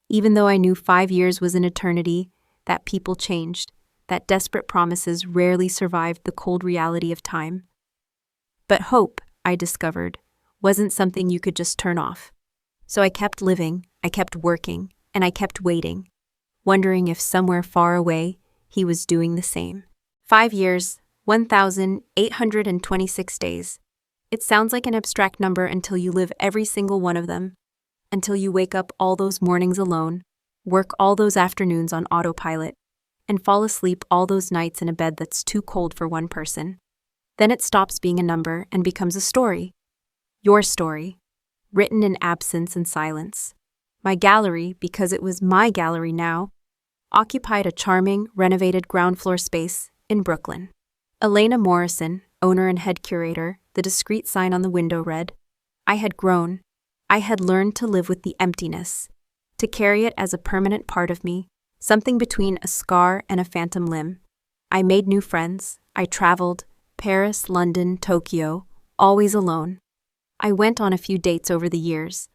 Even though I knew 5 years was an eternity, that people changed, that desperate promises rarely survived the cold reality of time. But hope, I discovered, wasn't something you could just turn off. So I kept living, I kept working, and I kept waiting, wondering if somewhere far away he was doing the same. 5 years, 1,826 days. It sounds like an abstract number until you live every single one of them. Until you wake up all those mornings alone, work all those afternoons on autopilot, and fall asleep all those nights in a bed that's too cold for one person. Then it stops being a number and becomes a story. Your story, written in absence and silence. My gallery, because it was my gallery now, occupied a charming, renovated ground floor space in Brooklyn. Elena Morrison, owner and head curator, the discreet sign on the window read, I had grown. I had learned to live with the emptiness, to carry it as a permanent part of me, something between a scar and a phantom limb. I made new friends. I traveled, Paris, London, Tokyo, always alone. I went on a few dates over the years,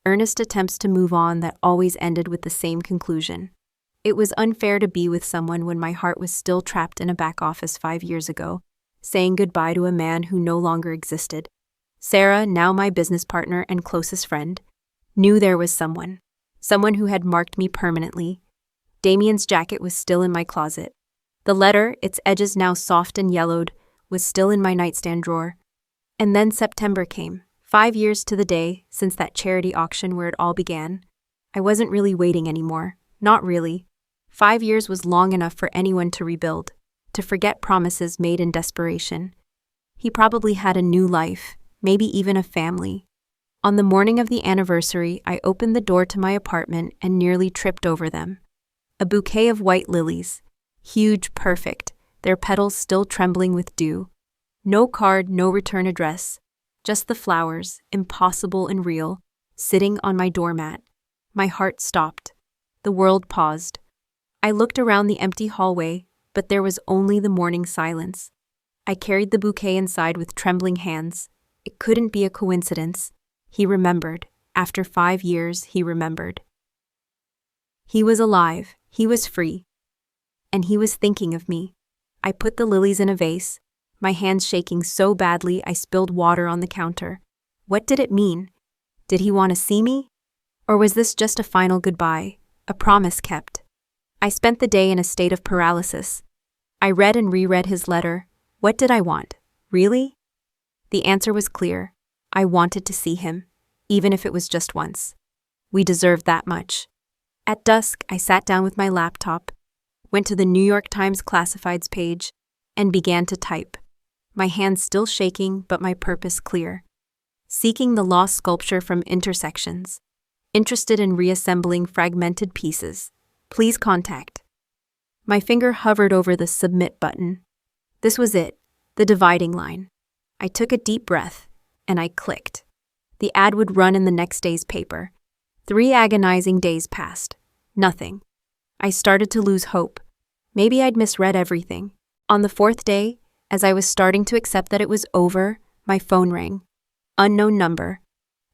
earnest attempts to move on that always ended with the same conclusion. It was unfair to be with someone when my heart was still trapped in a back office 5 years ago, saying goodbye to a man who no longer existed. Sarah, now my business partner and closest friend, knew there was someone who had marked me permanently. Damien's jacket was still in my closet. The letter, its edges now soft and yellowed, was still in my nightstand drawer. And then September came, 5 years to the day since that charity auction where it all began. I wasn't really waiting anymore, not really. 5 years was long enough for anyone to rebuild, to forget promises made in desperation. He probably had a new life, maybe even a family. On the morning of the anniversary, I opened the door to my apartment and nearly tripped over them. A bouquet of white lilies, huge, perfect, their petals still trembling with dew. No card, no return address, just the flowers, impossible and real, sitting on my doormat. My heart stopped. The world paused. I looked around the empty hallway, but there was only the morning silence. I carried the bouquet inside with trembling hands. It couldn't be a coincidence. He remembered. After 5 years, he remembered. He was alive. He was free. And he was thinking of me. I put the lilies in a vase, my hands shaking so badly I spilled water on the counter. What did it mean? Did he want to see me? Or was this just a final goodbye, a promise kept? I spent the day in a state of paralysis. I read and reread his letter. What did I want? Really? The answer was clear. I wanted to see him, even if it was just once. We deserved that much. At dusk, I sat down with my laptop, went to the New York Times classifieds page, and began to type. My hands still shaking, but my purpose clear. Seeking the lost sculpture from intersections. Interested in reassembling fragmented pieces. Please contact. My finger hovered over the submit button. This was it, the dividing line. I took a deep breath, and I clicked. The ad would run in the next day's paper. 3 agonizing days passed. Nothing. I started to lose hope. Maybe I'd misread everything. On the 4th day, as I was starting to accept that it was over, my phone rang. Unknown number.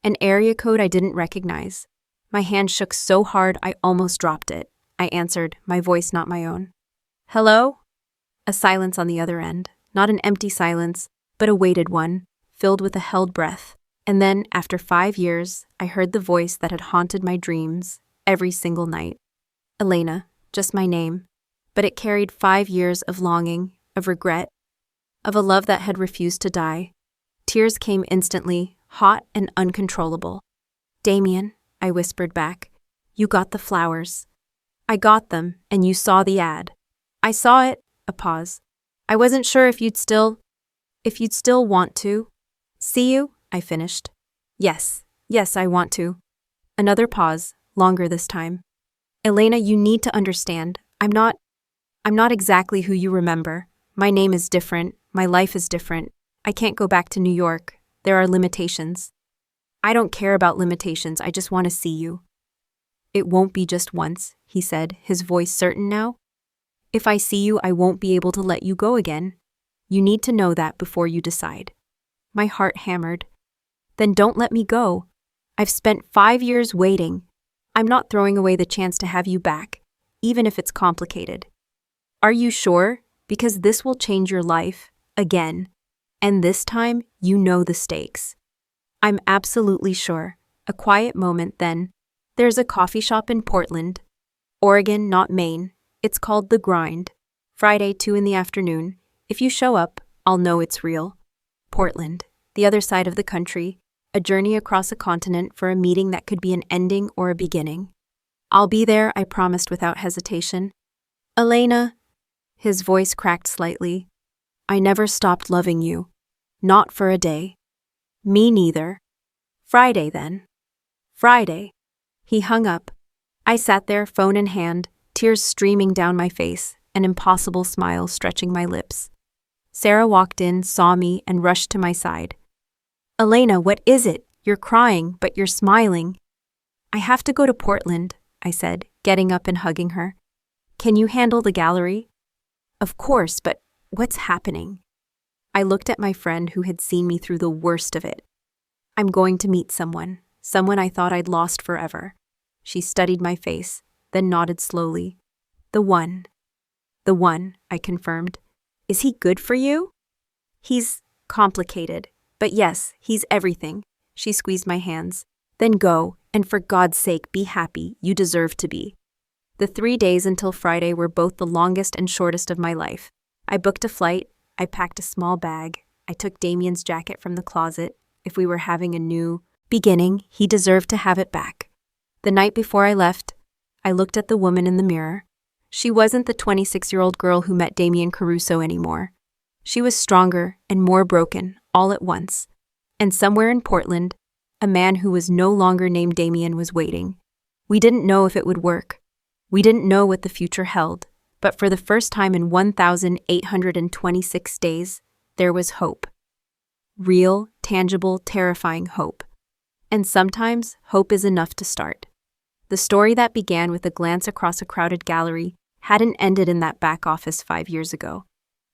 An area code I didn't recognize. My hand shook so hard I almost dropped it. I answered, my voice not my own. Hello? A silence on the other end. Not an empty silence, but a weighted one, filled with a held breath. And then, after 5 years, I heard the voice that had haunted my dreams every single night. Elena, just my name. But it carried 5 years of longing, of regret, of a love that had refused to die. Tears came instantly, hot and uncontrollable. Damien, I whispered back, you got the flowers. I got them, and you saw the ad. I saw it, a pause. I wasn't sure if you'd still want to. See you, I finished. Yes, I want to. Another pause, longer this time. Elena, you need to understand, I'm not exactly who you remember. My name is different, my life is different. I can't go back to New York. There are limitations. I don't care about limitations, I just want to see you. It won't be just once, he said, his voice certain now. If I see you, I won't be able to let you go again. You need to know that before you decide. My heart hammered. Then don't let me go. I've spent 5 years waiting. I'm not throwing away the chance to have you back, even if it's complicated. Are you sure? Because this will change your life, again. And this time, you know the stakes. I'm absolutely sure. A quiet moment then. There's a coffee shop in Portland, Oregon, not Maine. It's called The Grind. Friday, 2 in the afternoon. If you show up, I'll know it's real. Portland, the other side of the country, a journey across a continent for a meeting that could be an ending or a beginning. I'll be there, I promised without hesitation. Elena, his voice cracked slightly. I never stopped loving you. Not for a day. Me neither. Friday, then. Friday. He hung up. I sat there, phone in hand, tears streaming down my face, an impossible smile stretching my lips. Sarah walked in, saw me, and rushed to my side. Elena, what is it? You're crying, but you're smiling. I have to go to Portland, I said, getting up and hugging her. Can you handle the gallery? Of course, but what's happening? I looked at my friend who had seen me through the worst of it. I'm going to meet someone I thought I'd lost forever. She studied my face, then nodded slowly. The one, I confirmed. Is he good for you? He's complicated, but yes, he's everything. She squeezed my hands. Then go, and for God's sake, be happy. You deserve to be. The 3 days until Friday were both the longest and shortest of my life. I booked a flight. I packed a small bag. I took Damien's jacket from the closet. If we were having a new beginning, he deserved to have it back. The night before I left, I looked at the woman in the mirror. She wasn't the 26-year-old girl who met Damien Caruso anymore. She was stronger and more broken, all at once. And somewhere in Portland, a man who was no longer named Damien was waiting. We didn't know if it would work. We didn't know what the future held. But for the first time in 1,826 days, there was hope. Real, tangible, terrifying hope. And sometimes, hope is enough to start. The story that began with a glance across a crowded gallery hadn't ended in that back office 5 years ago.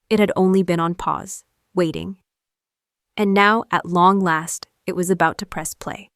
It had only been on pause, waiting. And now, at long last, it was about to press play.